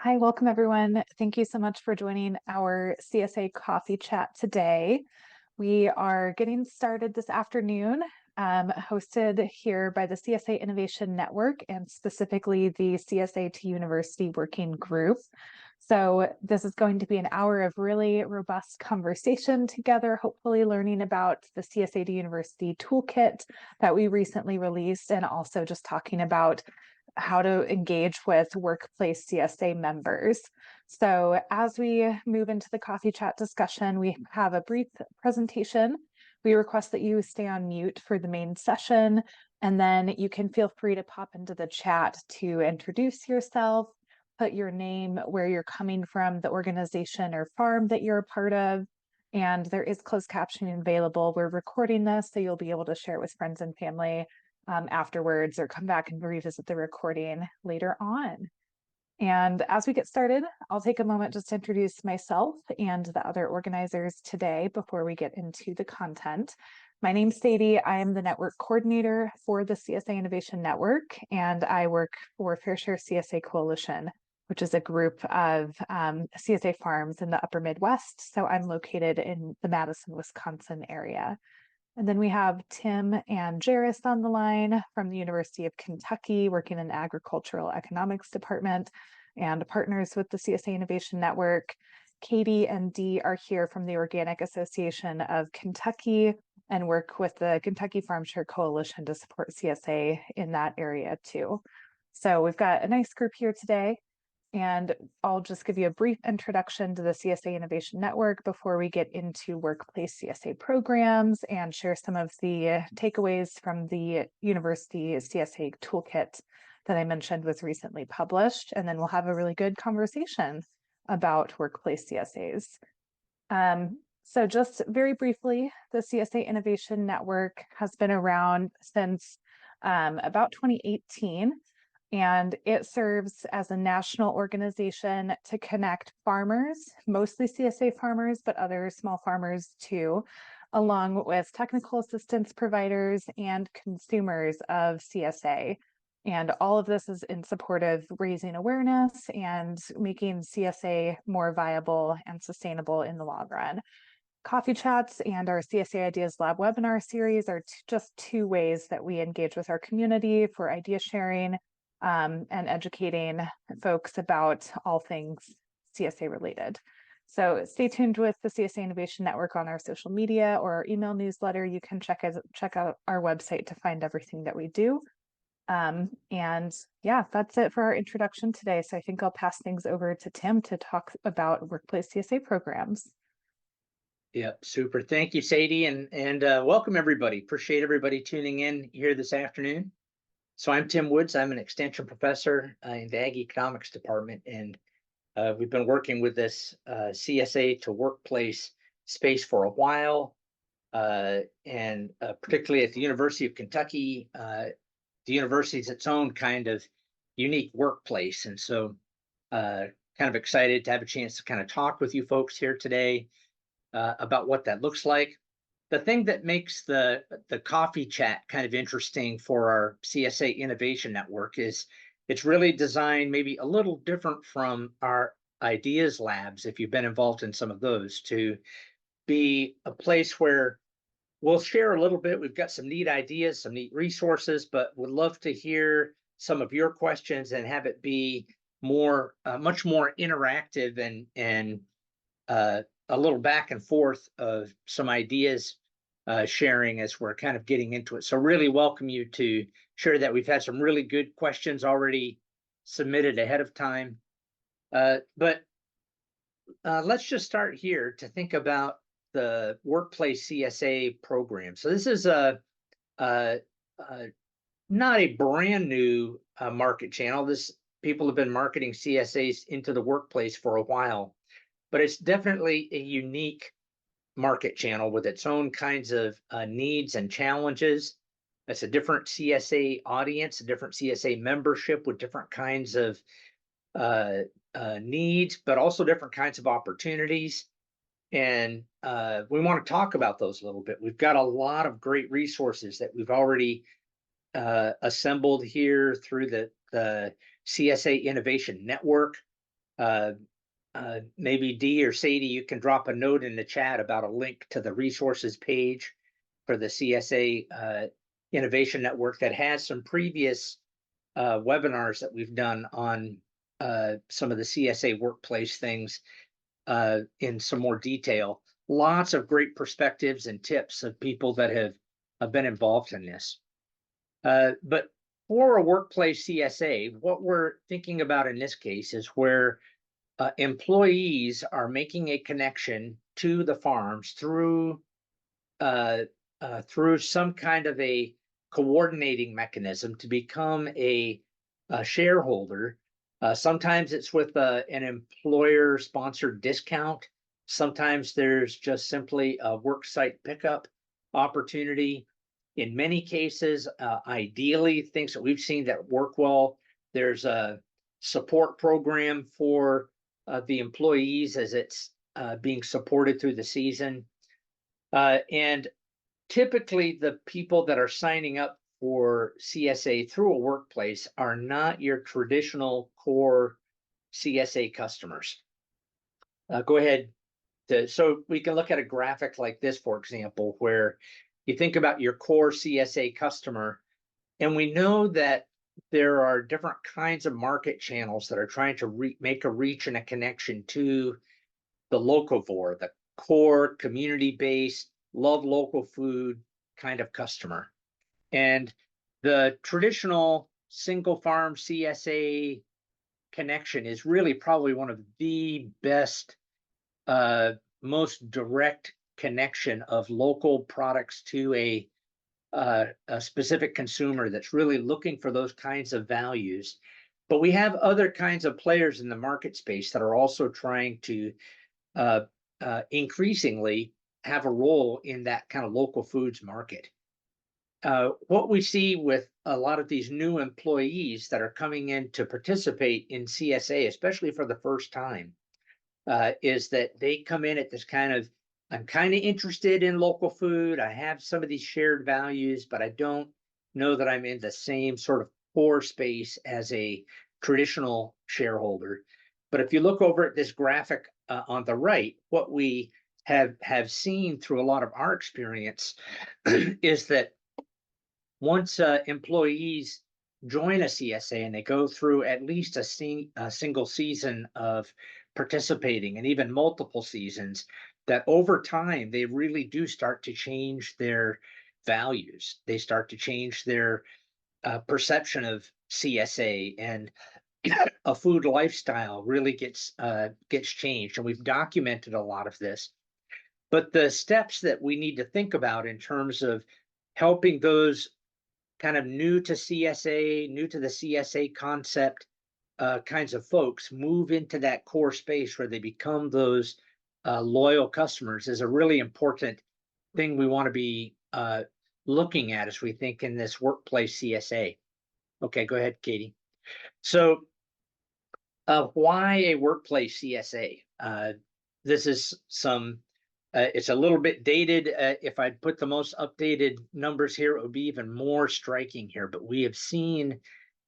Hi, welcome everyone. Thank you so much for joining our CSA coffee chat today. We are getting started this afternoon, hosted here by the CSA Innovation Network and specifically the CSA to University Working Group. So this is going to be an hour of really robust conversation together, hopefully learning about the CSA to University Toolkit that we recently released, and also just talking about how to engage with workplace CSA members. So as we move into the coffee chat discussion, we have a brief presentation. We request that you stay on mute for the main session, and then you can feel free to pop into the chat to introduce yourself, put your name, where you're coming from, the organization or farm that you're a part of, and there is closed captioning available. We're recording this, so you'll be able to share it with friends and family afterwards, or come back and revisit the recording later on. And as we get started, I'll take a moment just to introduce myself and the other organizers today before we get into the content. My name's Sadie. I am the network coordinator for the CSA Innovation Network, and I work for Fair Share CSA Coalition, which is a group of CSA farms in the upper Midwest. So I'm located in the Madison, Wisconsin area. And then we have Tim and Jairus on the line from the University of Kentucky, working in the agricultural economics department and partners with the CSA Innovation Network. Katie and Dee are here from the Organic Association of Kentucky and work with the Kentucky Farm Share Coalition to support CSA in that area too. So we've got a nice group here today. And I'll just give you a brief introduction to the CSA Innovation Network before we get into workplace CSA programs and share some of the takeaways from the University CSA Toolkit that I mentioned was recently published. And then we'll have a really good conversation about workplace CSAs. So just very briefly, the CSA Innovation Network has been around since about 2018. And it serves as a national organization to connect farmers, mostly CSA farmers, but other small farmers too, along with technical assistance providers and consumers of CSA. And all of this is in support of raising awareness and making CSA more viable and sustainable in the long run. Coffee chats and our CSA Ideas Lab webinar series are just two ways that we engage with our community for idea sharing and educating folks about all things CSA related. So stay tuned with the CSA Innovation Network on our social media or our email newsletter. You can check out our website to find everything that we do. And yeah, that's it for our introduction today. So I think I'll pass things over to Tim to talk about workplace CSA programs. Yep, super. Thank you, Sadie, and welcome everybody. Appreciate everybody tuning in here this afternoon. So I'm Tim Woods. I'm an extension professor in the Ag Economics Department, and we've been working with this CSA to workplace space for a while, and particularly at the University of Kentucky. The university is its own kind of unique workplace, and so kind of excited to have a chance to kind of talk with you folks here today about what that looks like. The thing that makes the coffee chat kind of interesting for our CSA Innovation Network is it's really designed maybe a little different from our ideas labs, if you've been involved in some of those, to be a place where we'll share a little bit. We've got some neat ideas, some neat resources, but would love to hear some of your questions and have it be more, much more interactive and a little back and forth of some ideas sharing as we're kind of getting into it. So really welcome you to share that. We've had some really good questions already submitted ahead of time. But let's just start here to think about the workplace CSA program. So this is not a brand new market channel. People have been marketing CSAs into the workplace for a while, but it's definitely a unique market channel with its own kinds of needs and challenges. It's a different CSA audience, a different CSA membership with different kinds of needs, but also different kinds of opportunities. And we want to talk about those a little bit. We've got a lot of great resources that we've already assembled here through the CSA Innovation Network. Uh, Maybe Dee or Sadie, you can drop a note in the chat about a link to the resources page for the CSA Innovation Network that has some previous webinars that we've done on some of the CSA workplace things in some more detail. Lots of great perspectives and tips of people that have been involved in this. But for a workplace CSA, what we're thinking about in this case is where employees are making a connection to the farms through some kind of a coordinating mechanism to become a shareholder. Sometimes it's with an employer-sponsored discount. Sometimes there's just simply a worksite pickup opportunity. In many cases, ideally, things that we've seen that work well, there's a support program for the employees as it's being supported through the season. And typically the people that are signing up for CSA through a workplace are not your traditional core CSA customers. Go ahead. So we can look at a graphic like this, for example, where you think about your core CSA customer, and we know that there are different kinds of market channels that are trying to make a reach and a connection to the locavore, the core community-based, love local food kind of customer. And the traditional single farm CSA connection is really probably one of the best, most direct connection of local products to a specific consumer that's really looking for those kinds of values. But we have other kinds of players in the market space that are also trying to increasingly have a role in that kind of local foods market. What we see with a lot of these new employees that are coming in to participate in CSA, especially for the first time, is that they come in at this kind of, I'm kind of interested in local food. I have some of these shared values, but I don't know that I'm in the same sort of core space as a traditional shareholder. But if you look over at this graphic on the right, what we have seen through a lot of our experience is that once employees join a CSA and they go through at least a single season of participating and even multiple seasons, that over time they really do start to change their values. They start to change their perception of CSA, and a food lifestyle really gets changed. And we've documented a lot of this. But the steps that we need to think about in terms of helping those kind of new to CSA, new to the CSA concept kinds of folks move into that core space where they become those loyal customers is a really important thing we want to be looking at as we think in this workplace CSA. Okay, go ahead, Katie. So why a workplace CSA? This is some, it's a little bit dated. If I'd put the most updated numbers here, it would be even more striking here. But we have seen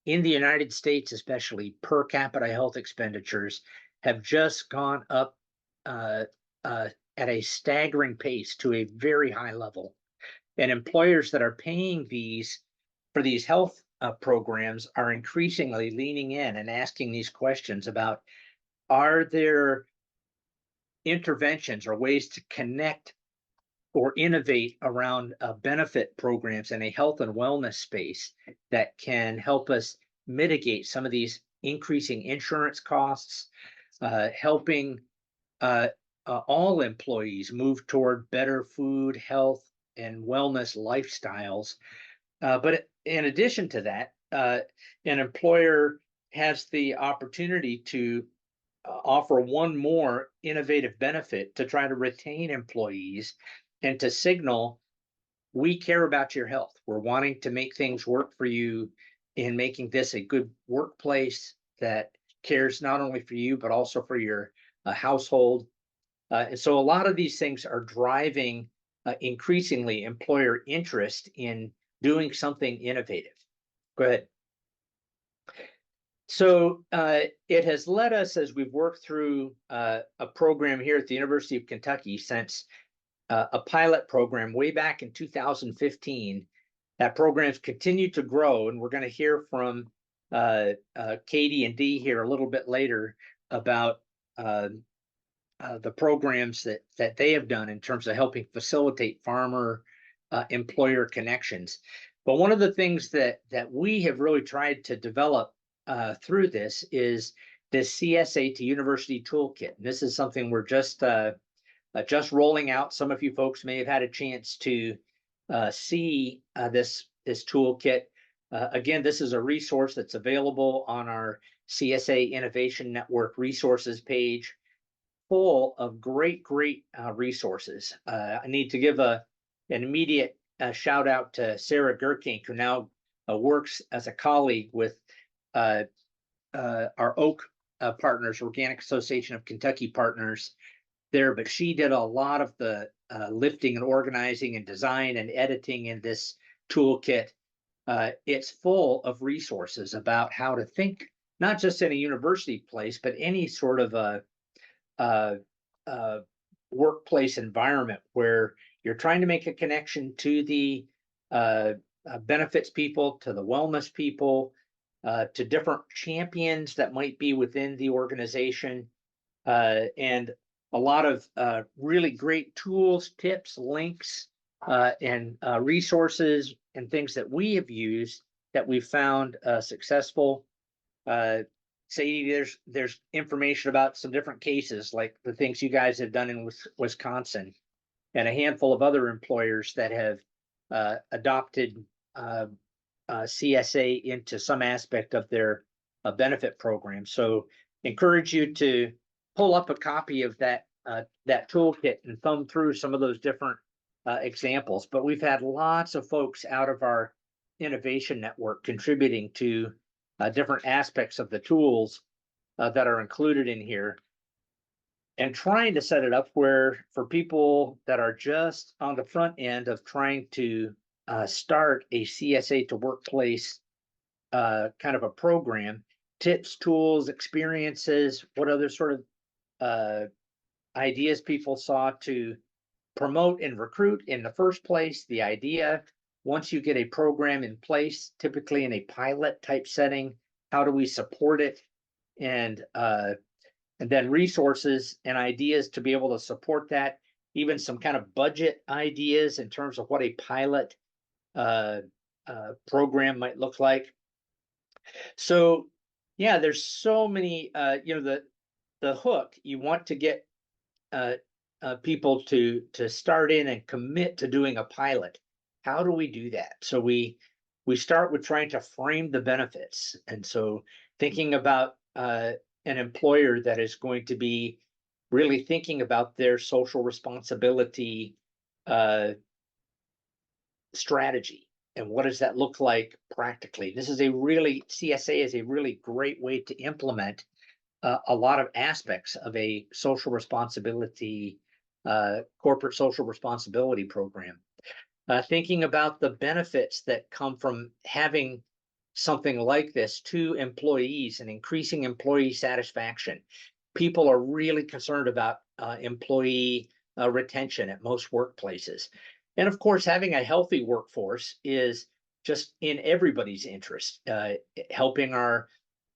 in the United States, especially, per capita health expenditures have just gone up at a staggering pace to a very high level. And employers that are paying for these health programs are increasingly leaning in and asking these questions about, are there interventions or ways to connect or innovate around benefit programs in a health and wellness space that can help us mitigate some of these increasing insurance costs, helping all employees move toward better food, health, and wellness lifestyles. But in addition to that, an employer has the opportunity to offer one more innovative benefit to try to retain employees and to signal, we care about your health. We're wanting to make things work for you in making this a good workplace that cares not only for you, but also for your household. And so a lot of these things are driving increasingly employer interest in doing something innovative. Go ahead. So it has led us as we've worked through a program here at the University of Kentucky since a pilot program way back in 2015. That program's continued to grow, and we're going to hear from Katie and Dee here a little bit later about the programs that they have done in terms of helping facilitate farmer employer connections. But one of the things that we have really tried to develop through this is this CSA to University Toolkit. And this is something we're just rolling out. Some of you folks may have had a chance to see this toolkit. Again, this is a resource that's available on our CSA Innovation Network resources page, full of great resources. I need to give an immediate shout out to Sarah Gerkink, who now works as a colleague with our OAK partners, Organic Association of Kentucky partners there, but she did a lot of the lifting and organizing and design and editing in this toolkit. It's full of resources about how to think, not just in a university place, but any sort of a workplace environment where you're trying to make a connection to the benefits people, to the wellness people, to different champions that might be within the organization, and a lot of really great tools, tips, links, and resources and things that we have used that we've found successful. Sadie, there's information about some different cases, like the things you guys have done in Wisconsin, and a handful of other employers that have adopted CSA into some aspect of their benefit program. So encourage you to pull up a copy of that toolkit and thumb through some of those different examples. But we've had lots of folks out of our innovation network contributing to different aspects of the tools that are included in here, and trying to set it up where for people that are just on the front end of trying to start a CSA to workplace kind of a program, tips, tools, experiences, what other sort of ideas people saw to promote and recruit in the first place, the idea. Once you get a program in place, typically in a pilot type setting, how do we support it? And then resources and ideas to be able to support that, even some kind of budget ideas in terms of what a pilot program might look like. So yeah, there's so many, the hook, you want to get people to start in and commit to doing a pilot. How do we do that? So we start with trying to frame the benefits. And so thinking about an employer that is going to be really thinking about their social responsibility strategy. And what does that look like practically? CSA is a really great way to implement a lot of aspects of a social responsibility, corporate social responsibility program. Thinking about the benefits that come from having something like this to employees and increasing employee satisfaction. People are really concerned about employee retention at most workplaces. And of course, having a healthy workforce is just in everybody's interest, helping our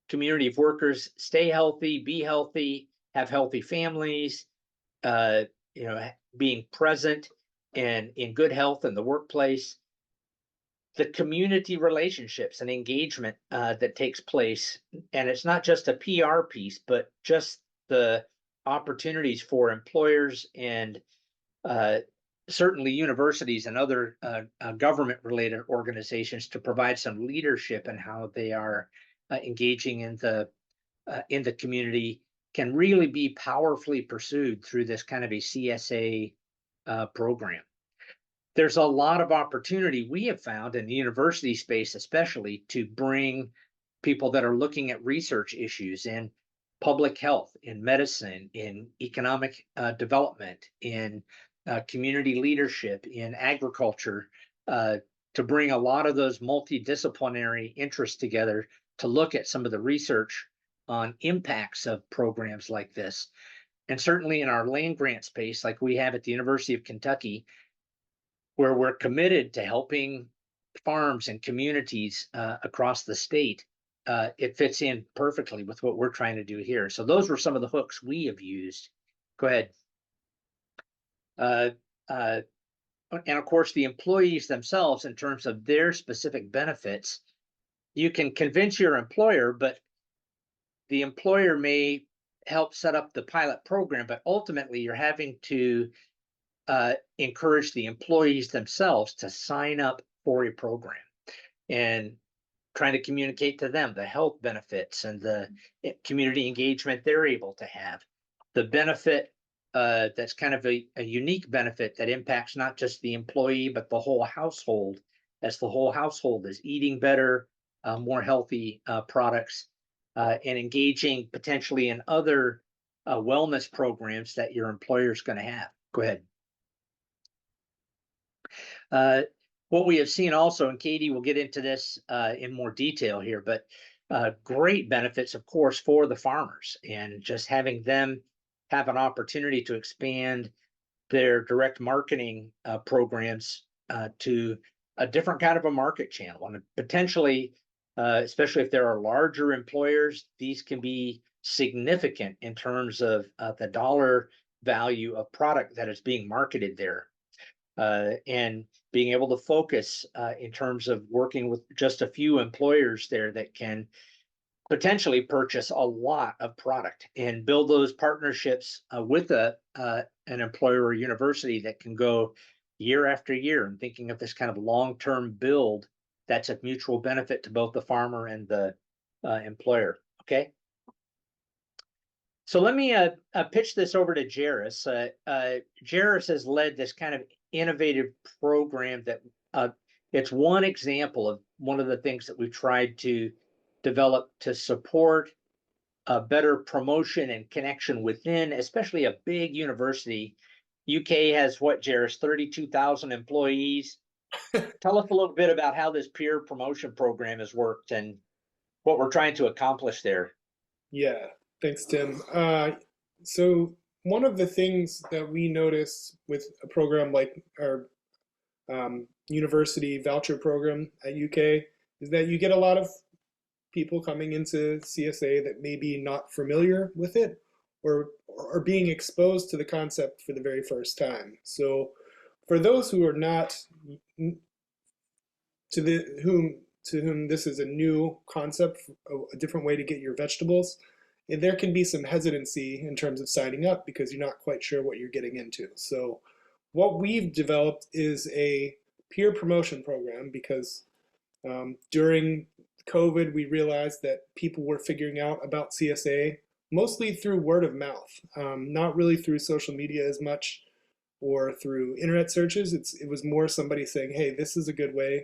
community of workers stay healthy, be healthy, have healthy families, being present and in good health in the workplace, the community relationships and engagement that takes place. And it's not just a PR piece, but just the opportunities for employers and certainly universities and other government-related organizations to provide some leadership in how they are engaging in the community can really be powerfully pursued through this kind of a CSA program. There's a lot of opportunity we have found in the university space, especially to bring people that are looking at research issues in public health, in medicine, in economic development, in community leadership, in agriculture, to bring a lot of those multidisciplinary interests together to look at some of the research on impacts of programs like this. And certainly in our land grant space, like we have at the University of Kentucky, where we're committed to helping farms and communities across the state, it fits in perfectly with what we're trying to do here. So those were some of the hooks we have used. Go ahead. Uh, uh, and of course, the employees themselves, in terms of their specific benefits, you can convince your employer, but the employer may help set up the pilot program, but ultimately you're having to encourage the employees themselves to sign up for a program and trying to communicate to them the health benefits and the community engagement they're able to have. The benefit that's kind of a unique benefit that impacts not just the employee, but the whole household, as the whole household is eating better, more healthy products, and engaging potentially in other wellness programs that your employer is going to have. Go ahead. What we have seen also, and Katie will get into this in more detail here, but great benefits, of course, for the farmers, and just having them have an opportunity to expand their direct marketing programs to a different kind of a market channel. And potentially, especially if there are larger employers, these can be significant in terms of the dollar value of product that is being marketed there. And being able to focus in terms of working with just a few employers there that can potentially purchase a lot of product and build those partnerships with an employer or university that can go year after year, and thinking of this kind of long-term build that's a mutual benefit to both the farmer and the employer. Okay. So let me pitch this over to Jairus. Jairus has led this kind of innovative program that it's one example of one of the things that we've tried to develop to support a better promotion and connection within, especially a big university. UK has what, Jairus, 32,000 employees. Tell us a little bit about how this peer promotion program has worked and what we're trying to accomplish there. Yeah, thanks, Tim. So one of the things that we noticed with a program like our university voucher program at UK is that you get a lot of people coming into CSA that may be not familiar with it or being exposed to the concept for the very first time. So for those who are not to whom this is a new concept, a different way to get your vegetables, there can be some hesitancy in terms of signing up because you're not quite sure what you're getting into. So what we've developed is a peer promotion program because during COVID, we realized that people were figuring out about CSA mostly through word of mouth, not really through social media as much or through internet searches. It was more somebody saying, hey, this is a good way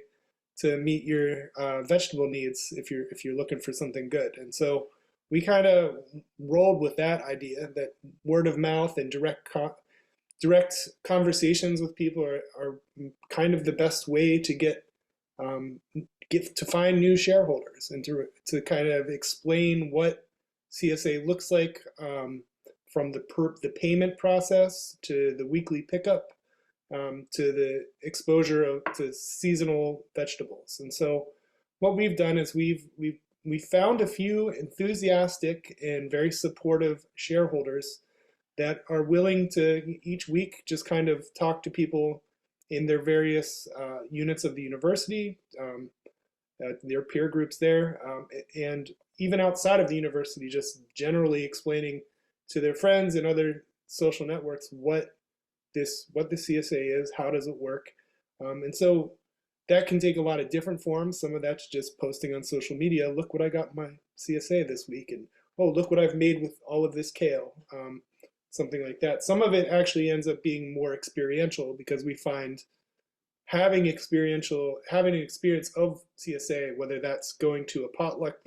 to meet your vegetable needs if you're looking for something good. And so we kind of rolled with that idea that word of mouth and direct conversations with people are kind of the best way to get to find new shareholders and to kind of explain what CSA looks like, from the payment process to the weekly pickup, to the exposure to seasonal vegetables. And so what we've done is we found a few enthusiastic and very supportive shareholders that are willing to each week just kind of talk to people in their various units of the university, their peer groups there, and even outside of the university, just generally explaining to their friends and other social networks what the CSA is, how does it work, and so that can take a lot of different forms. Some of that's just posting on social media. Look what I got in my CSA this week, and oh, look what I've made with all of this kale, something like that. Some of it actually ends up being more experiential because we find having an experience of CSA, whether that's going to a potluck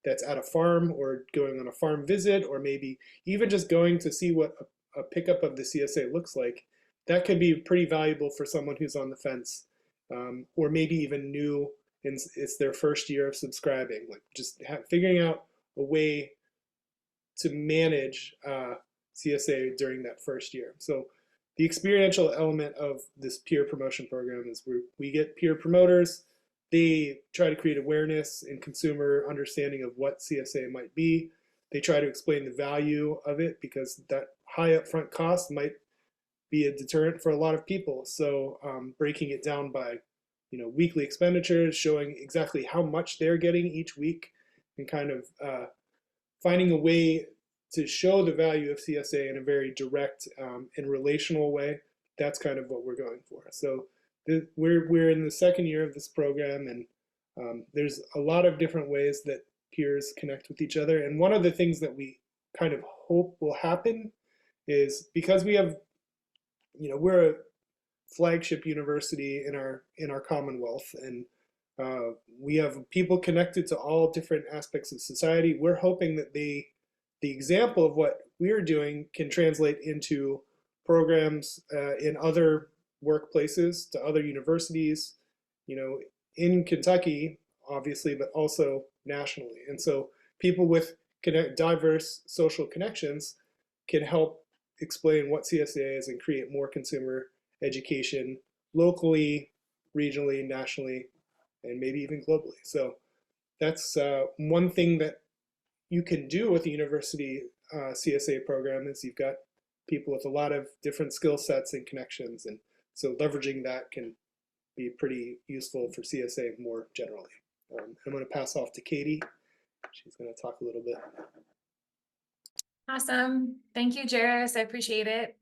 that's at a farm or going on a farm visit, or maybe even just going to see what a pickup of the CSA looks like, that could be pretty valuable for someone who's on the fence, or maybe even new and it's their first year of subscribing. Like just figuring out a way to manage CSA during that first year. So the experiential element of this peer promotion program is we get peer promoters. They try to create awareness and consumer understanding of what CSA might be. They try to explain the value of it because that high upfront cost might be a deterrent for a lot of people. So breaking it down by weekly expenditures, showing exactly how much they're getting each week, and kind of finding a way to show the value of CSA in a very direct and relational way. That's kind of what we're going for. So we're in the second year of this program, and there's a lot of different ways that peers connect with each other. And one of the things that we kind of hope will happen is, because we have, we're a flagship university in our Commonwealth, and we have people connected to all different aspects of society. We're hoping that the example of what we're doing can translate into programs in other workplaces, to other universities, in Kentucky, obviously, but also nationally. And so people with diverse social connections can help explain what CSA is and create more consumer education locally, regionally, nationally, and maybe even globally. So that's one thing that you can do with the university CSA program, is you've got people with a lot of different skill sets and connections, and so leveraging that can be pretty useful for CSA more generally. I'm going to pass off to Katie. She's going to talk a little bit. Awesome. Thank you, Jairus. I appreciate it.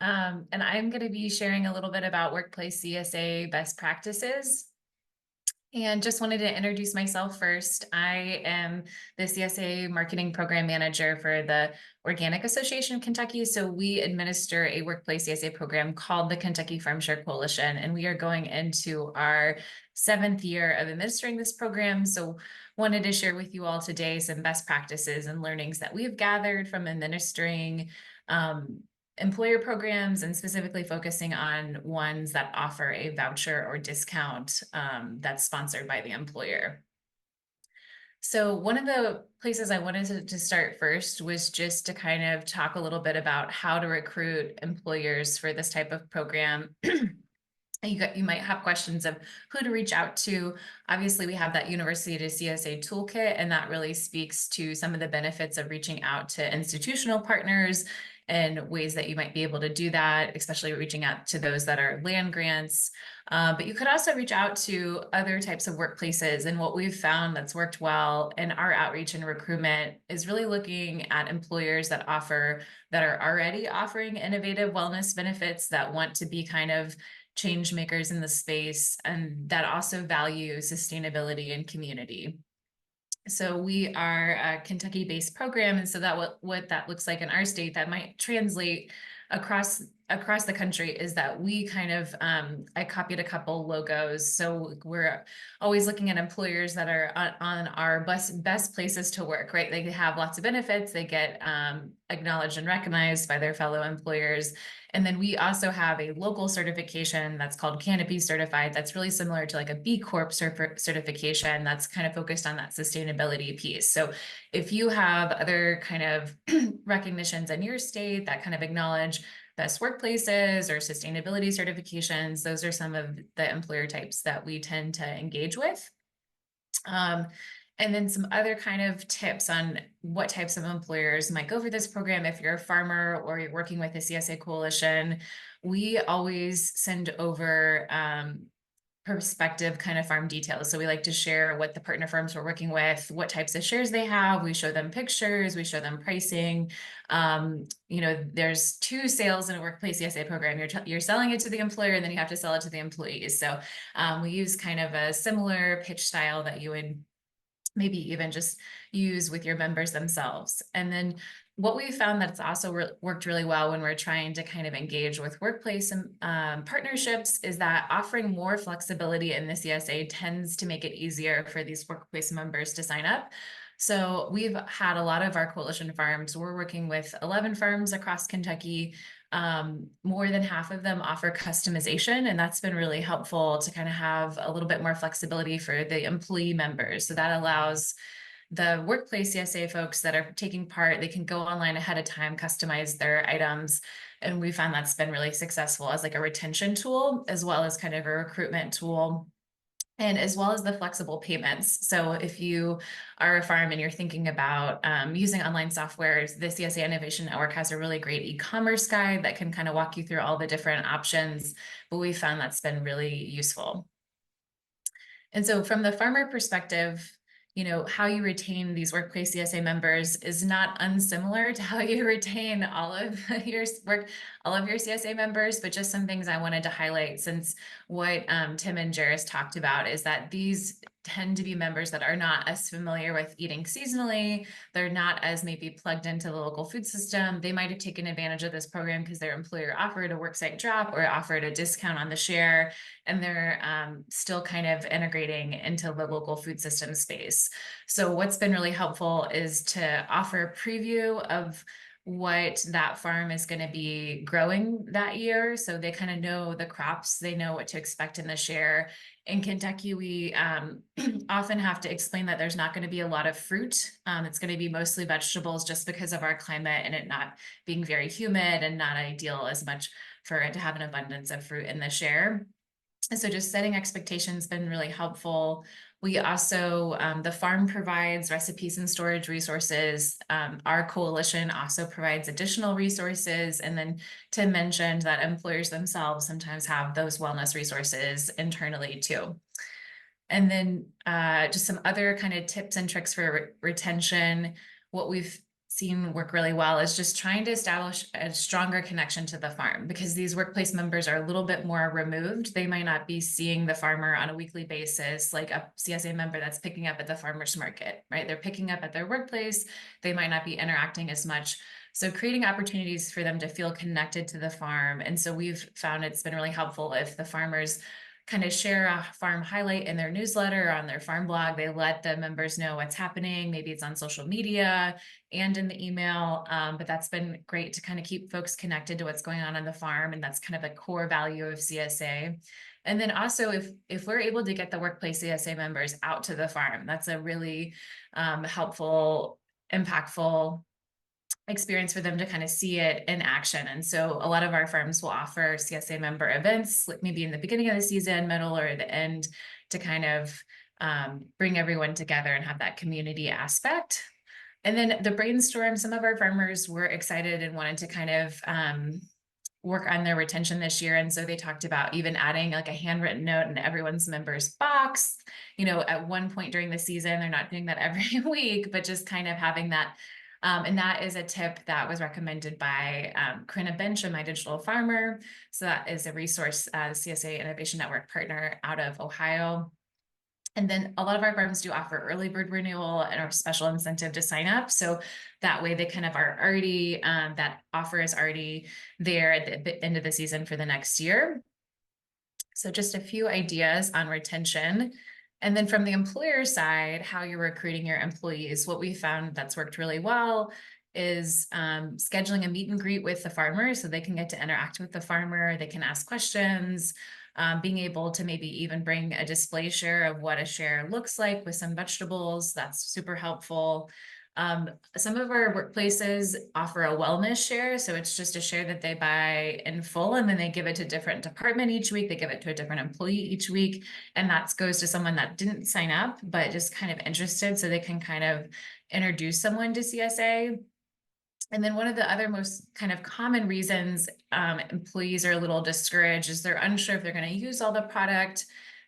And I'm going to be sharing a little bit about workplace CSA best practices. And just wanted to introduce myself first. I am the CSA Marketing Program Manager for the Organic Association of Kentucky. So we administer a workplace CSA program called the Kentucky Farm Share Coalition, and we are going into our 7th year of administering this program. So wanted to share with you all today some best practices and learnings that we've gathered from administering employer programs, and specifically focusing on ones that offer a voucher or discount that's sponsored by the employer. So one of the places I wanted to start first was just to kind of talk a little bit about how to recruit employers for this type of program. You might have questions of who to reach out to. Obviously, we have that University to CSA Toolkit, and that really speaks to some of the benefits of reaching out to institutional partners and ways that you might be able to do that, especially reaching out to those that are land grants. But you could also reach out to other types of workplaces. And what we've found that's worked well in our outreach and recruitment is really looking at employers that are already offering innovative wellness benefits, that want to be kind of change makers in the space, and that also value sustainability and community. So we are a Kentucky-based program, and so that what that looks like in our state, that might translate across the country, is that we kind of I copied a couple logos. So we're always looking at employers that are on our best places to work, right? They have lots of benefits, they get acknowledged and recognized by their fellow employers. And then we also have a local certification that's called Canopy Certified. That's really similar to like a B Corp certification that's kind of focused on that sustainability piece. So if you have other kind of recognitions in your state that kind of acknowledge best workplaces or sustainability certifications, those are some of the employer types that we tend to engage with. And then some other kind of tips on what types of employers might go for this program. If you're a farmer or you're working with the CSA Coalition, we always send over perspective kind of farm details. So we like to share what the partner firms we're working with, what types of shares they have. We show them pictures, we show them pricing. There's 2 sales in a workplace CSA program. You're selling it to the employer, and then you have to sell it to the employees. So we use kind of a similar pitch style that you would maybe even just use with your members themselves. And then what we found that's also worked really well when we're trying to kind of engage with workplace partnerships is that offering more flexibility in the CSA tends to make it easier for these workplace members to sign up. So we've had a lot of our coalition farms. We're working with 11 farms across Kentucky. more than half of them offer customization, and that's been really helpful to kind of have a little bit more flexibility for the employee members. So that allows the workplace CSA folks that are taking part, they can go online ahead of time, customize their items. And we found that's been really successful as like a retention tool, as well as kind of a recruitment tool, and as well as the flexible payments. So if you are a farm and you're thinking about using online software, the CSA Innovation Network has a really great e-commerce guide that can kind of walk you through all the different options, but we found that's been really useful. And so from the farmer perspective, you know, how you retain these workplace CSA members is not unsimilar to how you retain all of your CSA members, but just some things I wanted to highlight, since what Tim and Jairus talked about is that these tend to be members that are not as familiar with eating seasonally. They're not as maybe plugged into the local food system. They might have taken advantage of this program because their employer offered a worksite drop or offered a discount on the share, and they're still kind of integrating into the local food system space. So what's been really helpful is to offer a preview of what that farm is going to be growing that year. So they kind of know the crops, they know what to expect in the share. In Kentucky, we often have to explain that there's not going to be a lot of fruit. It's going to be mostly vegetables just because of our climate and it not being very humid and not ideal as much for it to have an abundance of fruit in the share. And so just setting expectations has been really helpful. We also, the farm provides recipes and storage resources. Our coalition also provides additional resources. And then Tim mentioned that employers themselves sometimes have those wellness resources internally too. And then just some other kind of tips and tricks for retention. What we've seen work really well is just trying to establish a stronger connection to the farm, because these workplace members are a little bit more removed. They might not be seeing the farmer on a weekly basis, like a CSA member that's picking up at the farmer's market, right? They're picking up at their workplace. They might not be interacting as much. So creating opportunities for them to feel connected to the farm. And so we've found it's been really helpful if the farmers kind of share a farm highlight in their newsletter or on their farm blog. They let the members know what's happening. Maybe it's on social media and in the email, but that's been great to kind of keep folks connected to what's going on the farm. And that's kind of a core value of CSA. And then also if we're able to get the workplace CSA members out to the farm, that's a really helpful, impactful experience for them to kind of see it in action. And so a lot of our farms will offer CSA member events, like maybe in the beginning of the season, middle, or the end, to kind of bring everyone together and have that community aspect. And then the brainstorm, some of our farmers were excited and wanted to kind of work on their retention this year. And so they talked about even adding like a handwritten note in everyone's members box, you know, at one point during the season. They're not doing that every week, but just kind of having that. And that is a tip that was recommended by Corinna Bench, My Digital Farmer. So that is a resource, CSA Innovation Network partner out of Ohio. And then a lot of our farms do offer early bird renewal and a special incentive to sign up. So that way they kind of are already, that offer is already there at the end of the season for the next year. So just a few ideas on retention. And then from the employer side, how you're recruiting your employees, what we found that's worked really well is scheduling a meet and greet with the farmer so they can get to interact with the farmer. They can ask questions, being able to maybe even bring a display share of what a share looks like with some vegetables. That's super helpful. Some of our workplaces offer a wellness share. So it's just a share that they buy in full and then they give it to a different department each week. They give it to a different employee each week. And that goes to someone that didn't sign up, but just kind of interested so they can kind of introduce someone to CSA. And then one of the other most kind of common reasons employees are a little discouraged is they're unsure if they're going to use all the product.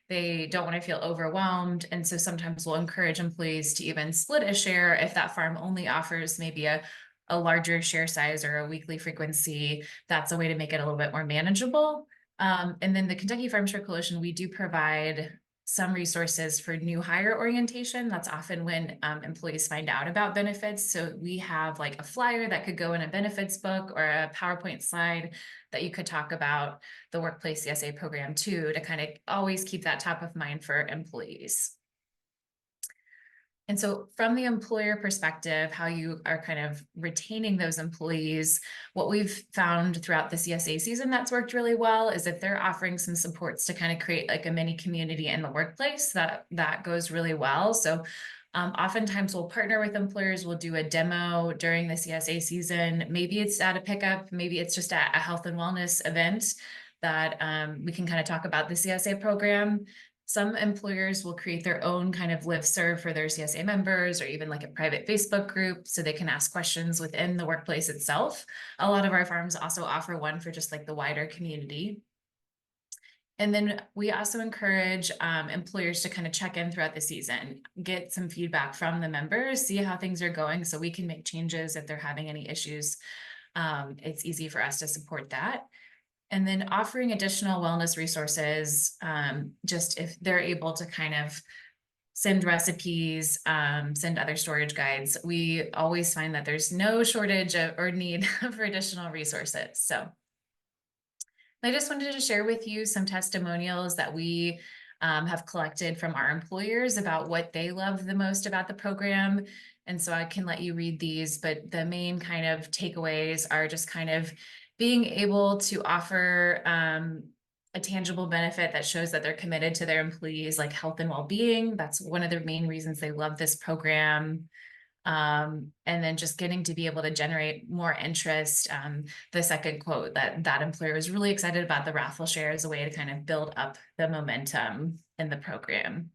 They don't want to feel overwhelmed. And so sometimes we'll encourage employees to even split a share if that farm only offers maybe a larger share size or a weekly frequency. That's a way to make it a little bit more manageable. And then the Kentucky Farm Share Coalition, we do provide some resources for new hire orientation. That's often when employees find out about benefits. So we have like a flyer that could go in a benefits book or a PowerPoint slide that you could talk about the workplace CSA program too, to kind of always keep that top of mind for employees. And so from the employer perspective, how you are kind of retaining those employees, what we've found throughout the CSA season that's worked really well is if they're offering some supports to kind of create like a mini community in the workplace, that goes really well. So oftentimes we'll partner with employers, we'll do a demo during the CSA season. Maybe it's at a pickup, maybe it's just at a health and wellness event that we can kind of talk about the CSA program. Some employers will create their own kind of listserv for their CSA members, or even like a private Facebook group so they can ask questions within the workplace itself. A lot of our farms also offer one for just like the wider community. And then we also encourage employers to kind of check in throughout the season, get some feedback from the members, see how things are going so we can make changes if they're having any issues. It's easy for us to support that. And then offering additional wellness resources, just if they're able to kind of send recipes, send other storage guides. We always find that there's no shortage of, or need for additional resources. So I just wanted to share with you some testimonials that we have collected from our employers about what they love the most about the program. And so I can let you read these, but the main kind of takeaways are just kind of being able to offer a tangible benefit that shows that they're committed to their employees, like health and well-being. That's one of the main reasons they love this program. And then just getting to be able to generate more interest. The second quote, that employer was really excited about the raffle share as a way to kind of build up the momentum in the program.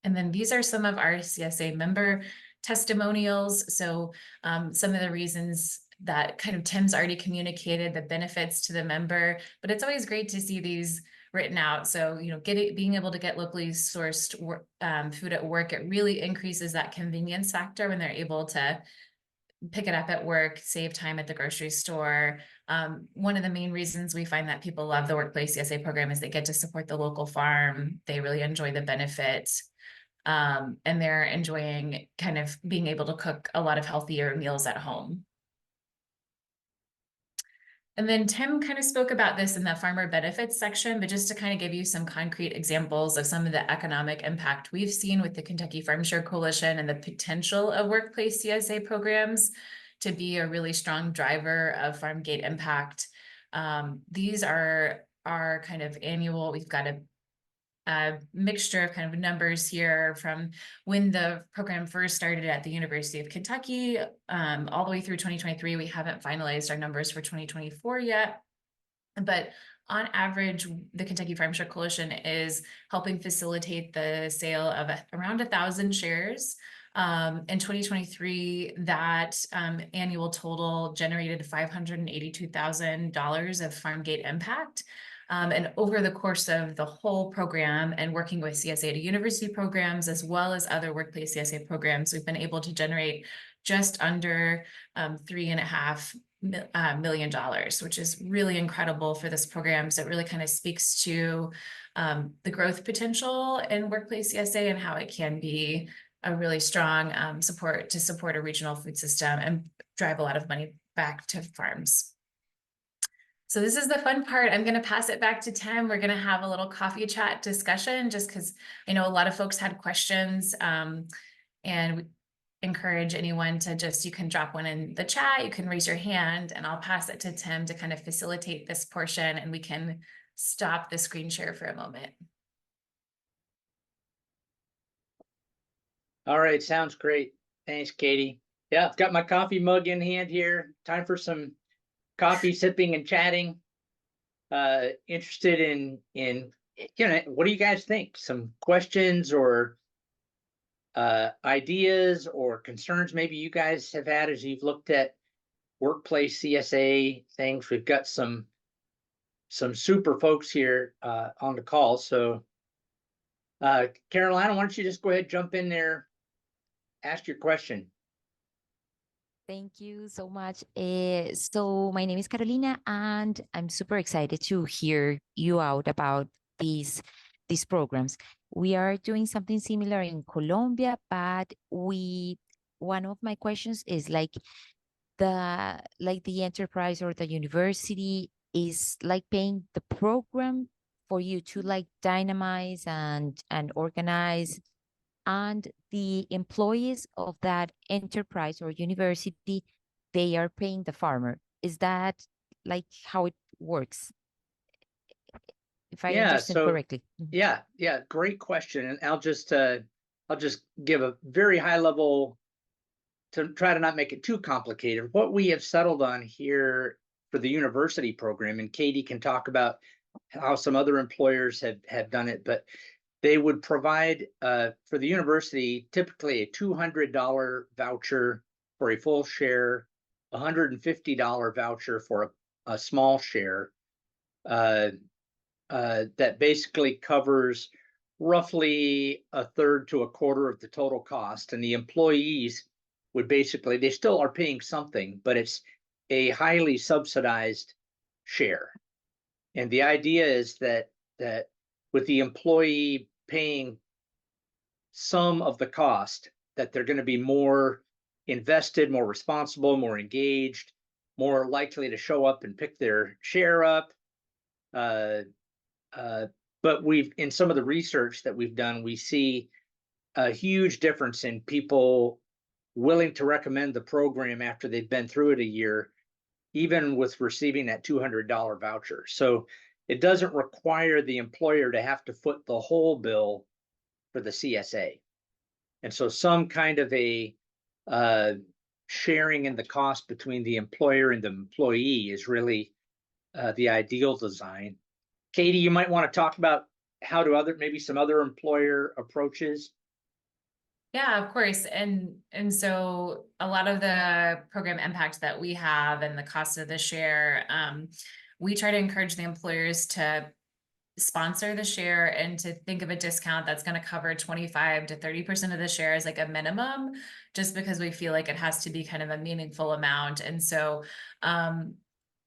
And then these are some of our CSA member testimonials. So some of the reasons that kind of Tim's already communicated the benefits to the member, but it's always great to see these written out. So, you know, being able to get locally sourced food at work, it really increases that convenience factor when they're able to pick it up at work, save time at the grocery store. One of the main reasons we find that people love the Workplace CSA program is they get to support the local farm. They really enjoy the benefit. And they're enjoying kind of being able to cook a lot of healthier meals at home. And then Tim kind of spoke about this in the farmer benefits section, but just to kind of give you some concrete examples of some of the economic impact we've seen with the Kentucky Farm Share Coalition and the potential of workplace CSA programs to be a really strong driver of farm gate impact. These are our kind of annual, we've got a mixture of kind of numbers here from when the program first started at the University of Kentucky, all the way through 2023. We haven't finalized our numbers for 2024 yet, but on average, the Kentucky Farm Share Coalition is helping facilitate the sale of around 1,000 shares. In 2023, that annual total generated $582,000 of farm gate impact. And over the course of the whole program and working with CSA to university programs, as well as other workplace CSA programs, we've been able to generate just under $3.5 million, which is really incredible for this program. So it really kind of speaks to the growth potential in workplace CSA and how it can be a really strong support a regional food system and drive a lot of money back to farms. So this is the fun part. I'm going to pass it back to Tim. We're going to have a little coffee chat discussion just because I know a lot of folks had questions, and we encourage anyone to you can drop one in the chat, you can raise your hand, and I'll pass it to Tim to kind of facilitate this portion, and we can stop the screen share for a moment. All right, sounds great. Thanks, Katie. Yeah, I've got my coffee mug in hand here. Time for some coffee sipping and chatting. Interested in what do you guys think? Some questions or ideas or concerns maybe you guys have had as you've looked at workplace CSA things. We've got some super folks here on the call. So Carolina, why don't you just go ahead, jump in there, ask your question. Thank you so much. So my name is Carolina, and I'm super excited to hear you out about these programs. We are doing something similar in Colombia, but one of my questions is like the enterprise or the university is like paying the program for you to like dynamize and organize and the employees of that enterprise or university, they are paying the farmer. Is that like how it works? If I Yeah, understand so correctly. yeah, great question. And I'll just give a very high level to try to not make it too complicated. What we have settled on here for the university program, and Katie can talk about how some other employers have done it, but they would provide for the university typically a $200 voucher for a full share, $150 voucher for a small share, that basically covers roughly a third to a quarter of the total cost. And the employees would basically, they still are paying something, but it's a highly subsidized share. And the idea is that with the employee paying some of the cost, that they're going to be more invested, more responsible, more engaged, more likely to show up and pick their share up. But in some of the research that we've done, we see a huge difference in people willing to recommend the program after they've been through it a year, even with receiving that $200 voucher. So it doesn't require the employer to have to foot the whole bill for the CSA. And so some kind of a sharing in the cost between the employer and the employee is really the ideal design. Katie, you might want to talk about how do maybe some other employer approaches. Yeah, of course. And so a lot of the program impact that we have and the cost of the share, we try to encourage the employers to sponsor the share and to think of a discount that's going to cover 25 to 30% of the share as like a minimum, just because we feel like it has to be kind of a meaningful amount. And so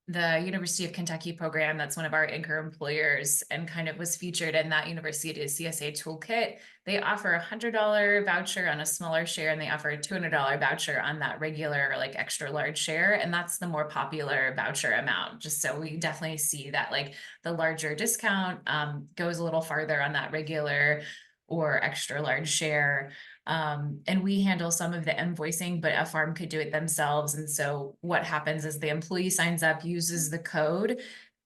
the University of Kentucky program, that's one of our anchor employers and kind of was featured in that University CSA Toolkit. They offer a $100 voucher on a smaller share, and they offer a $200 voucher on that regular, like extra large share. And that's the more popular voucher amount. Just so we definitely see that like the larger discount goes a little farther on that regular or extra large share. And we handle some of the invoicing, but a farm could do it themselves. And so what happens is the employee signs up, uses the code,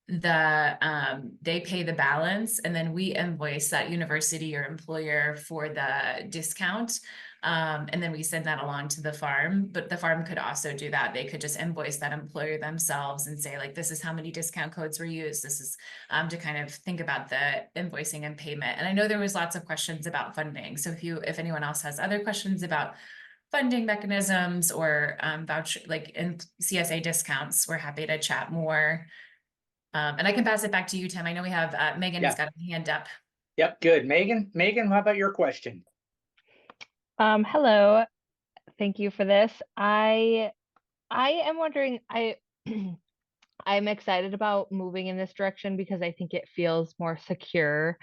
they pay the balance, and then we invoice that university or employer for the discount. And then we send that along to the farm, but the farm could also do that. They could just invoice that employer themselves and say like, this is how many discount codes were used. This is to kind of think about the invoicing and payment. And I know there was lots of questions about funding. So if anyone else has other questions about funding mechanisms or voucher, like in CSA discounts, we're happy to chat more. And I can pass it back to you, Tim. I know we have Megan's got a hand up. Yep, good. Megan, how about your question? Hello. Thank you for this. I am wondering, I'm excited about moving in this direction because I think it feels more secure,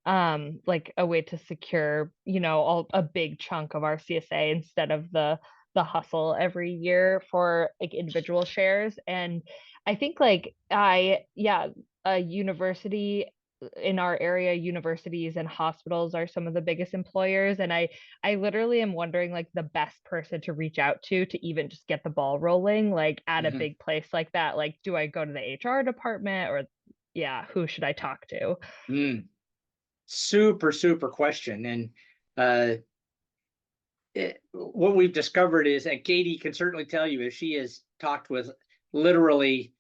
like a way to secure, a big chunk of our CSA instead of the hustle every year for like individual shares. And I think a university in our area, universities and hospitals are some of the biggest employers. And I literally am wondering like the best person to reach out to even just get the ball rolling, like at a big place like that. Like, do I go to the HR department or who should I talk to? Super question. And what we've discovered is, and Katie can certainly tell you, is she has talked with literally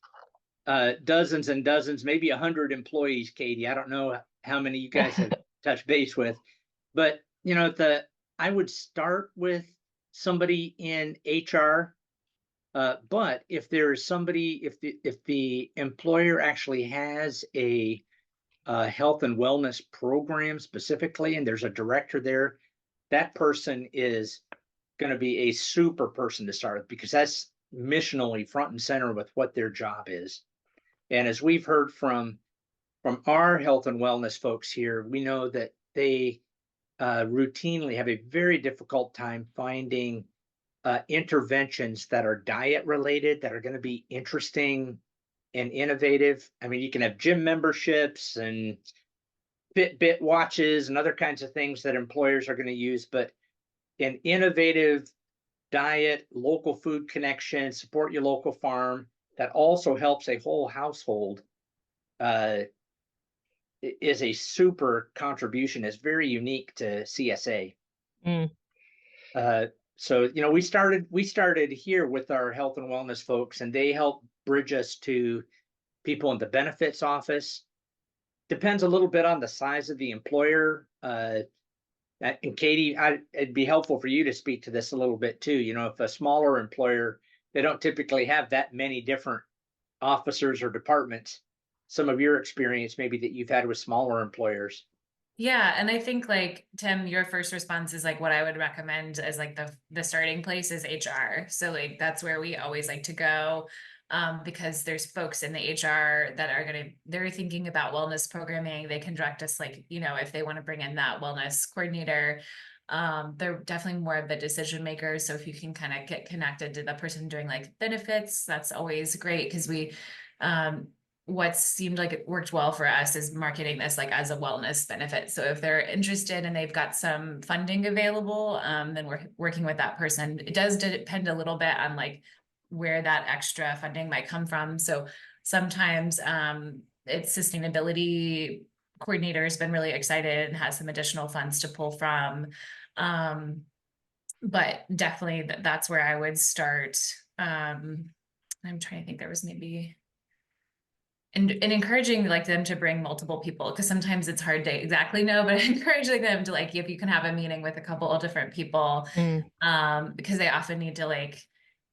dozens and dozens, maybe 100 employees. Katie, I don't know how many you guys have touched base with, but I would start with somebody in HR. But if there's somebody, if the employer actually has a health and wellness program specifically, and there's a director there, that person is going to be a super person to start with, because that's missionally front and center with what their job is. And as we've heard from our health and wellness folks here, we know that they routinely have a very difficult time finding interventions that are diet related, that are going to be interesting and innovative. I mean, you can have gym memberships and Fitbit watches and other kinds of things that employers are going to use, but an innovative diet, local food connection, support your local farm that also helps a whole household is a super contribution. It's very unique to CSA. Mm. So, you know, we started here with our health and wellness folks, and they help bridge us to people in the benefits office. Depends a little bit on the size of the employer. And Katie, it'd be helpful for you to speak to this a little bit too. You know, if a smaller employer, they don't typically have that many different officers or departments. Some of your experience maybe that you've had with smaller employers. Yeah, and I think like Tim, your first response is like what I would recommend as like the starting place is HR. So like that's where we always like to go. Because there's folks in the HR that are they're thinking about wellness programming. They can direct us, like, you know, if they want to bring in that wellness coordinator. They're definitely more of the decision makers. So if you can kind of get connected to the person doing like benefits, that's always great, because what seemed like it worked well for us is marketing this like as a wellness benefit. So if they're interested and they've got some funding available, then we're working with that person. It does depend a little bit on like where that extra funding might come from. So sometimes it's sustainability coordinator has been really excited and has some additional funds to pull from. But definitely that's where I would start. I'm trying to think, there was maybe and encouraging like them to bring multiple people, because sometimes it's hard to exactly know, but encouraging them to like, if you can have a meeting with a couple of different people, because they often need to like,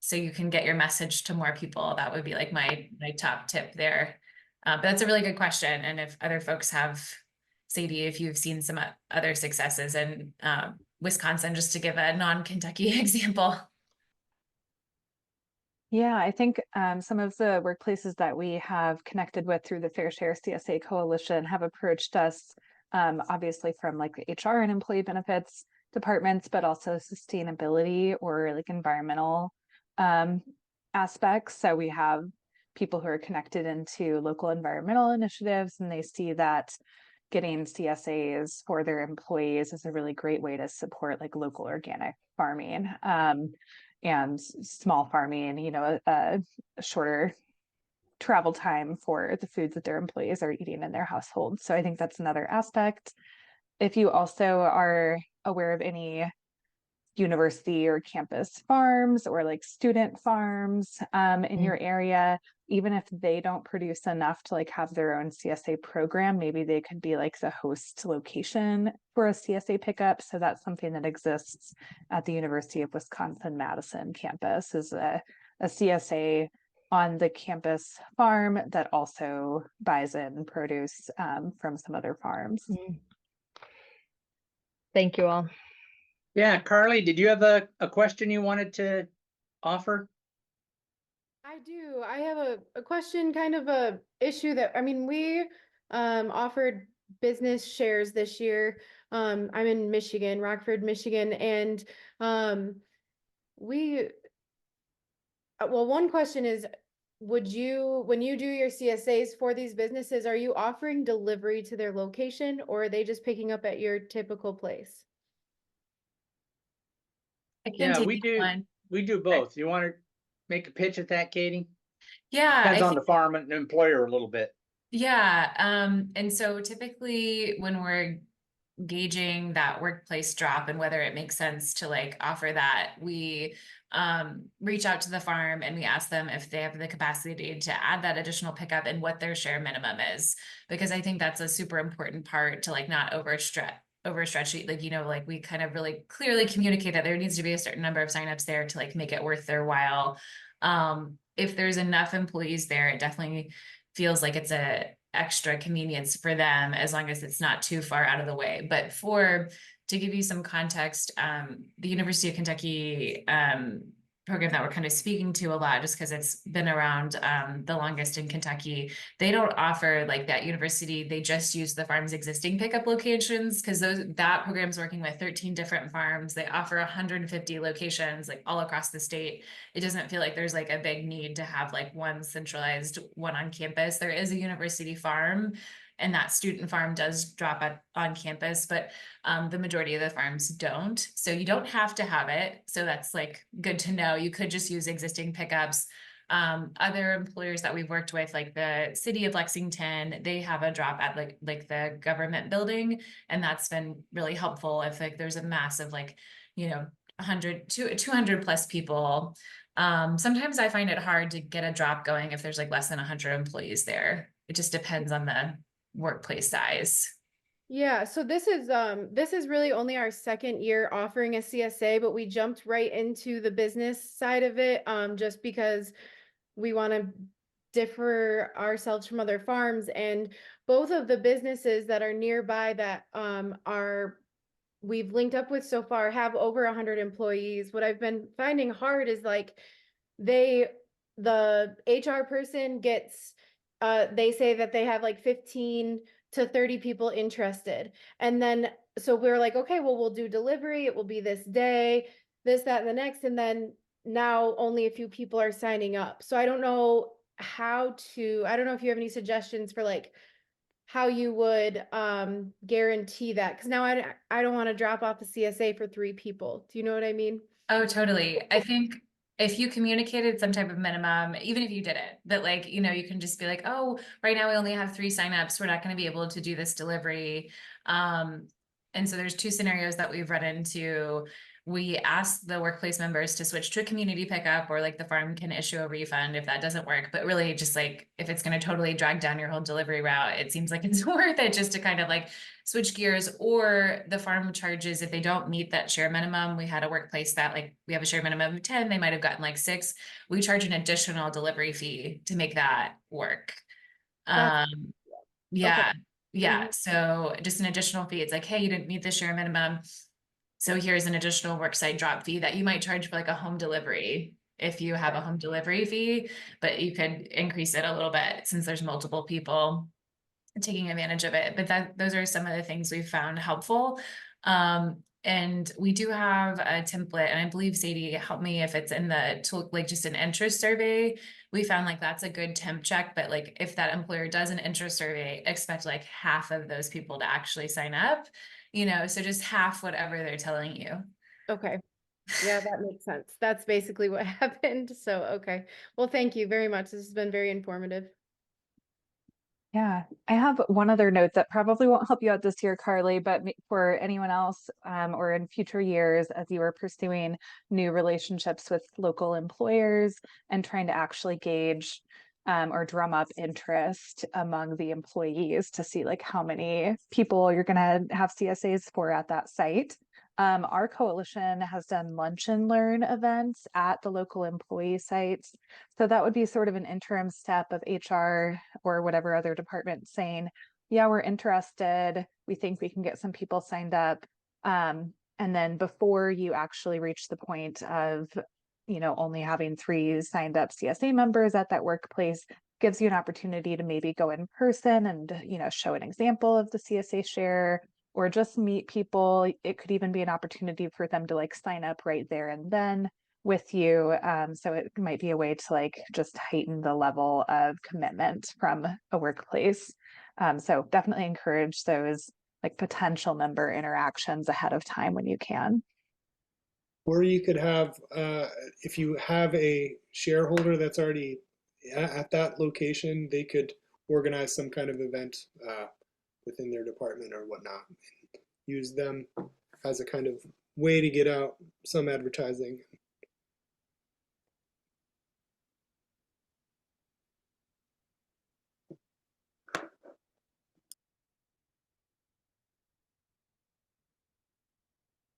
so you can get your message to more people. That would be like my top tip there. But that's a really good question. And if other folks have, Sadie, if you've seen some other successes in Wisconsin, just to give a non-Kentucky example. Yeah, I think some of the workplaces that we have connected with through the Fair Share CSA Coalition have approached us, obviously from like the HR and employee benefits departments, but also sustainability or like environmental aspects. So we have people who are connected into local environmental initiatives, and they see that getting CSAs for their employees is a really great way to support like local organic farming. And small farming, you know, a shorter travel time for the foods that their employees are eating in their household. So I think that's another aspect. If you also are aware of any university or campus farms or like student farms in your area, even if they don't produce enough to like have their own CSA program, maybe they could be like the host location for a CSA pickup. So that's something that exists at the University of Wisconsin-Madison campus, is a CSA on the campus farm that also buys in produce from some other farms. Thank you all. Yeah, Carly, did you have a question you wanted to offer? I do. I have a question, kind of a issue that, I mean, we offered business shares this year. I'm in Michigan, Rockford, Michigan, and we, well, one question is, would you, when you do your CSAs for these businesses, are you offering delivery to their location, or are they just picking up at your typical place? I can Yeah, take we that do. one. We do both. You want to make a pitch at that, Katie? Yeah, Depends I on think, the farm and the employer a little bit. yeah. And so typically when we're gauging that workplace drop and whether it makes sense to like offer that, we reach out to the farm and we ask them if they have the capacity to add that additional pickup and what their share minimum is, because I think that's a super important part to like not overstretch it. Like, you know, like we kind of really clearly communicate that there needs to be a certain number of signups there to like make it worth their while. If there's enough employees there, it definitely feels like it's a extra convenience for them, as long as it's not too far out of the way. But to give you some context, the University of Kentucky program that we're kind of speaking to a lot, just because it's been around the longest in Kentucky, they don't offer like that university. They just use the farm's existing pickup locations, because that program's working with 13 different farms. They offer 150 locations like all across the state. It doesn't feel like there's like a big need to have like one centralized one on campus. There is a university farm and that student farm does drop on campus, but the majority of the farms don't. So you don't have to have it. So that's like good to know. You could just use existing pickups. Other employers that we've worked with, like the city of Lexington, they have a drop at like the government building, and that's been really helpful if like there's a massive 100 to 200 plus people. Sometimes I find it hard to get a drop going if there's like less than 100 employees there. It just depends on the workplace size. Yeah, so this is really only our second year offering a CSA, but we jumped right into the business side of it just because we want to differ ourselves from other farms, and both of the businesses that are nearby that we've linked up with so far have over 100 employees. What I've been finding hard is like the HR person gets they say that they have like 15 to 30 people interested. And then so we're like, okay, well, we'll do delivery. It will be this day, this, that, and the next. And then now only a few people are signing up. So I don't know I don't know if you have any suggestions for like how you would guarantee that. Because now I don't want to drop off the CSA for 3 people. Do you know what I mean? Oh, totally. I think if you communicated some type of minimum, even if you didn't, that like, you can just be like, oh, right now we only have 3 signups. We're not going to be able to do this delivery. And so there's 2 scenarios that we've run into. We ask the workplace members to switch to a community pickup, or like the farm can issue a refund if that doesn't work. But really just like, if it's going to totally drag down your whole delivery route, it seems like it's worth it just to kind of like switch gears. Or the farm charges if they don't meet that share minimum. We had a workplace that like, we have a share minimum of 10, they might have gotten like 6. We charge an additional delivery fee to make that work. That's Yeah. okay. Yeah. Mhm. So just an additional fee. It's like, hey, you didn't meet the share minimum, so here's an additional worksite drop fee that you might charge for like a home delivery if you have a home delivery fee, but you could increase it a little bit since there's multiple people taking advantage of it. But those are some of the things we've found helpful. And we do have a template, and I believe Sadie helped me if it's in the tool, like just an interest survey. We found like that's a good temp check, but like if that employer does an interest survey, expect like half of those people to actually sign up, so just half whatever they're telling you. Okay. Yeah, that makes sense. That's basically what happened. So, okay. Well, thank you very much. This has been very informative. Yeah, I have one other note that probably won't help you out this year, Carly, but for anyone else or in future years, as you are pursuing new relationships with local employers and trying to actually gauge or drum up interest among the employees to see like how many people you're going to have CSAs for at that site. Our coalition has done lunch and learn events at the local employee sites. So that would be sort of an interim step of HR or whatever other department saying, yeah, we're interested. We think we can get some people signed up. And then before you actually reach the point of, only having 3 signed up CSA members at that workplace, gives you an opportunity to maybe go in person and, show an example of the CSA share, or just meet people. It could even be an opportunity for them to like sign up right there and then with you. So it might be a way to like just heighten the level of commitment from a workplace. So definitely encourage those like potential member interactions ahead of time when you can. Or you could have, if you have a shareholder that's already at that location, they could organize some kind of event within their department or whatnot. Use them as a kind of way to get out some advertising.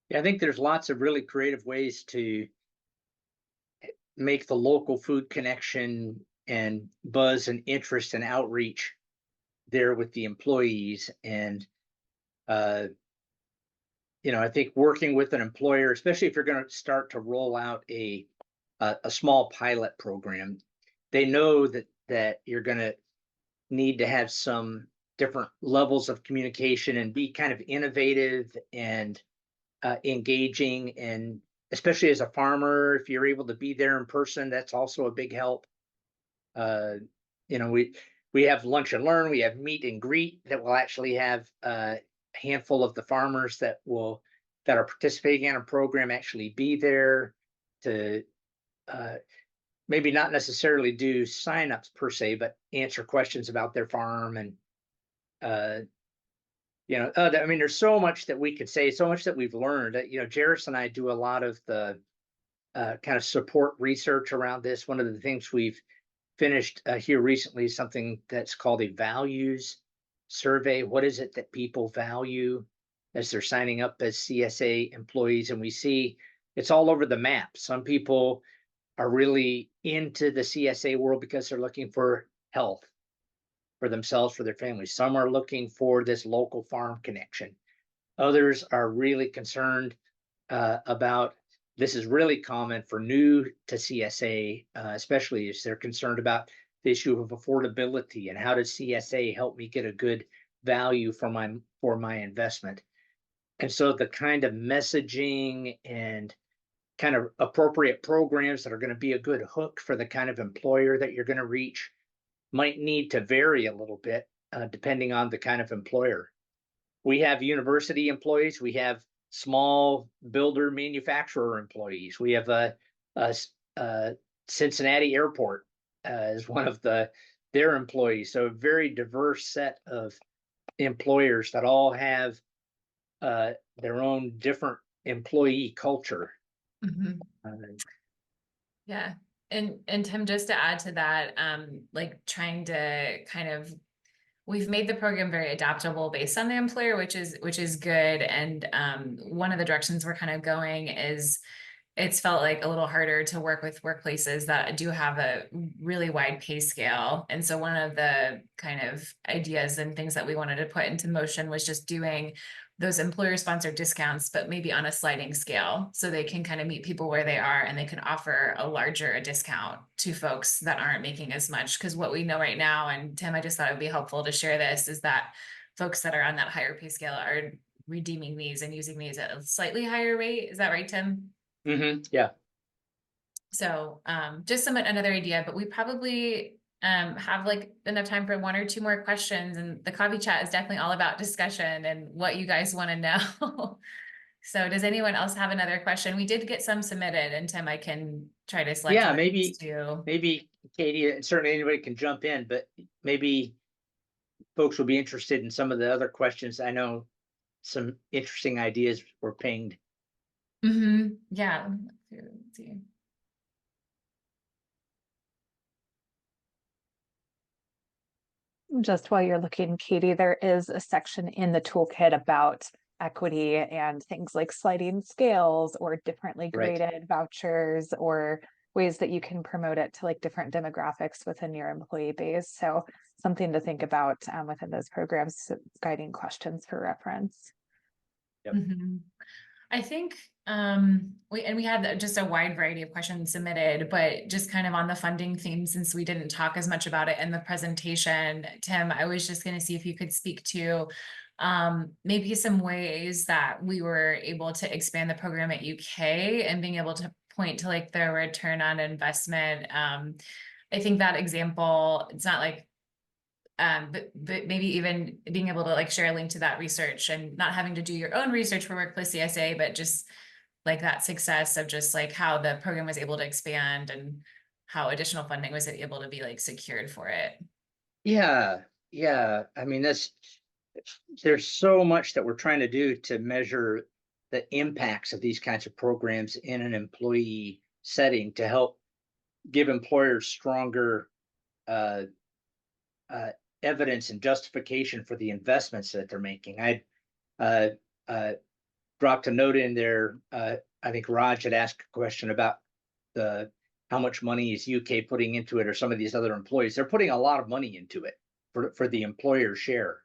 Yeah, I think there's lots of really creative ways to make the local food connection and buzz and interest and outreach there with the employees. And I think working with an employer, especially if you're going to start to roll out a small pilot program, they know that you're going to need to have some different levels of communication and be kind of innovative and engaging. And especially as a farmer, if you're able to be there in person, that's also a big help. We have lunch and learn. We have meet and greet that will actually have a handful of the farmers that are participating in a program actually be there to maybe not necessarily do signups per se, but answer questions about their farm. And I mean, there's so much that we could say, so much that we've learned. Jairus and I do a lot of the kind of support research around this. One of the things we've finished here recently is something that's called a values survey. What is it that people value as they're signing up as CSA employees? And we see it's all over the map. Some people are really into the CSA world because they're looking for health for themselves, for their families. Some are looking for this local farm connection. Others are really concerned about, this is really common for new to CSA, especially as they're concerned about the issue of affordability and how does CSA help me get a good value for my investment. And so the kind of messaging and kind of appropriate programs that are going to be a good hook for the kind of employer that you're going to reach might need to vary a little bit depending on the kind of employer. We have university employees. We have small builder manufacturer employees. We have a Cincinnati Airport as one of their employees. So a very diverse set of employers that all have their own different employee culture. Mhm. Yeah. And Tim, just to add to that, like trying to we've made the program very adaptable based on the employer, which is good. And one of the directions we're kind of going is it's felt like a little harder to work with workplaces that do have a really wide pay scale. And so one of the kind of ideas and things that we wanted to put into motion was just doing those employer sponsored discounts, but maybe on a sliding scale. So they can kind of meet people where they are and they can offer a larger discount to folks that aren't making as much. Because what we know right now, and Tim, I just thought it would be helpful to share this, is that folks that are on that higher pay scale are redeeming these and using these at a slightly higher rate. Is that right, Tim? Mm-hmm. Yeah. So just another idea, but we probably have like enough time for one or two more questions, and the coffee chat is definitely all about discussion and what you guys want to know. So does anyone else have another question? We did get some submitted, and Tim, I can try to select. Yeah, maybe Katie, and certainly anybody can jump in, but maybe folks will be interested in some of the other questions. I know some interesting ideas were pinged. Mm-hmm. Yeah. Let's see. Just while you're looking, Katie, there is a section in the toolkit about equity and things like sliding scales or differently graded vouchers or ways that you can promote it to like different demographics within your employee base. So something to think about within those programs, guiding questions for reference. Yep. Mm-hmm. I think we had just a wide variety of questions submitted, but just kind of on the funding theme, since we didn't talk as much about it in the presentation, Tim, I was just going to see if you could speak to maybe some ways that we were able to expand the program at UK and being able to point to like the return on investment. I think that example, it's not like but maybe even being able to like share a link to that research and not having to do your own research for Workplace CSA, but just like that success of just like how the program was able to expand and how additional funding was able to be like secured for it. Yeah. I mean, there's so much that we're trying to do to measure the impacts of these kinds of programs in an employee setting to help give employers stronger evidence and justification for the investments that they're making. I dropped a note in there. I think Raj had asked a question about how much money is UK putting into it, or some of these other employees. They're putting a lot of money into it for the employer share.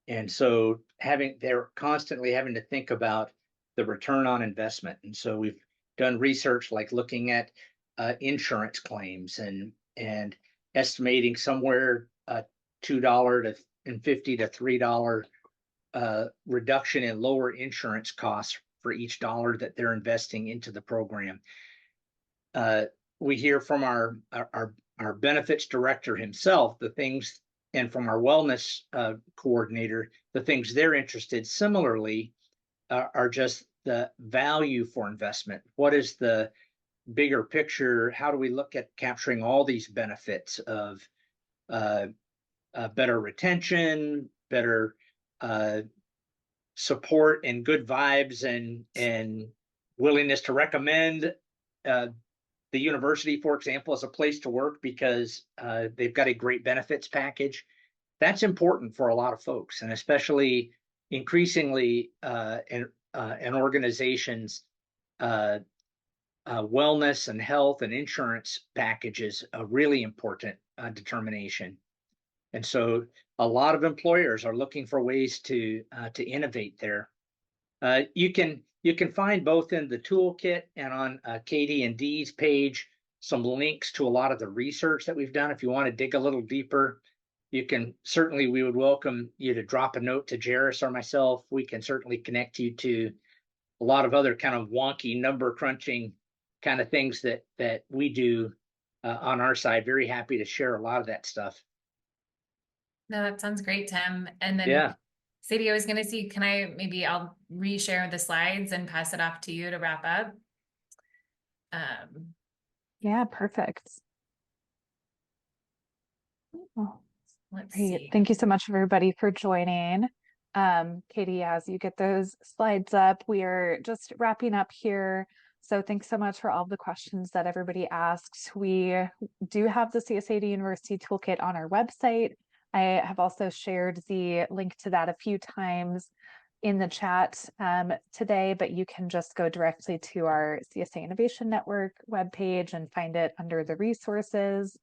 And so they're constantly having to think about the return on investment. And so we've done research like looking at insurance claims and estimating somewhere $2.50 to $3 reduction in lower insurance costs for each dollar that they're investing into the program. We hear from our benefits director himself the things from our wellness coordinator, the things they're interested similarly are just the value for investment. What is the bigger picture? How do we look at capturing all these benefits of better retention, better support and good vibes, and willingness to recommend the university, for example, as a place to work because they've got a great benefits package. That's important for a lot of folks, and especially increasingly in organizations, wellness and health and insurance packages a really important determination. And so a lot of employers are looking for ways to innovate there. You can find both in the toolkit and on Katie and Dee's page some links to a lot of the research that we've done. If you want to dig a little deeper, you can certainly, we would welcome you to drop a note to Jairus or myself. We can certainly connect you to a lot of other kind of wonky number crunching kind of things that we do on our side. Very happy to share a lot of that stuff. No, that sounds great, Tim. And then Yeah. Sadie, I was going to see, I'll reshare the slides and pass it off to you to wrap up. Yeah, perfect. Well, Let's great. see. Thank you so much, everybody, for joining. Katie, as you get those slides up, we are just wrapping up here. So thanks so much for all the questions that everybody asked. We do have the CSA to University Toolkit on our website. I have also shared the link to that a few times in the chat today, but you can just go directly to our CSA Innovation Network webpage and find it under the resources.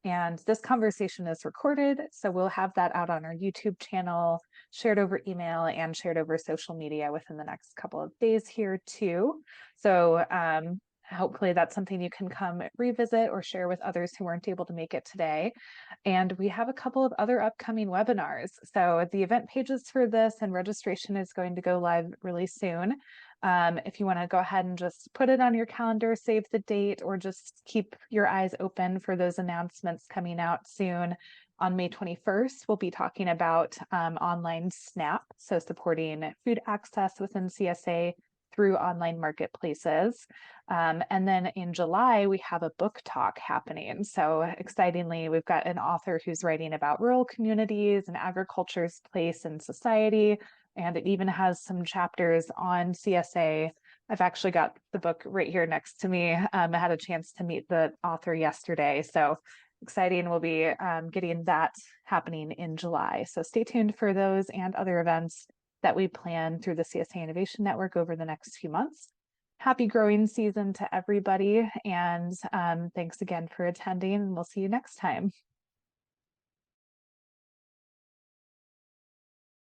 And this conversation is recorded, so we'll have that out on our YouTube channel, shared over email and shared over social media within the next couple of days here too. So hopefully that's something you can come revisit or share with others who weren't able to make it today. And we have a couple of other upcoming webinars. So the event pages for this and registration is going to go live really soon. If you want to go ahead and just put it on your calendar, save the date, or just keep your eyes open for those announcements coming out soon. On May 21st, we'll be talking about online SNAP, so supporting food access within CSA through online marketplaces. And then in July, we have a book talk happening. So excitingly, we've got an author who's writing about rural communities and agriculture's place in society. And it even has some chapters on CSA. I've actually got the book right here next to me. I had a chance to meet the author yesterday. So exciting. We'll be getting that happening in July. So stay tuned for those and other events that we plan through the CSA Innovation Network over the next few months. Happy growing season to everybody. And thanks again for attending. And we'll see you next time.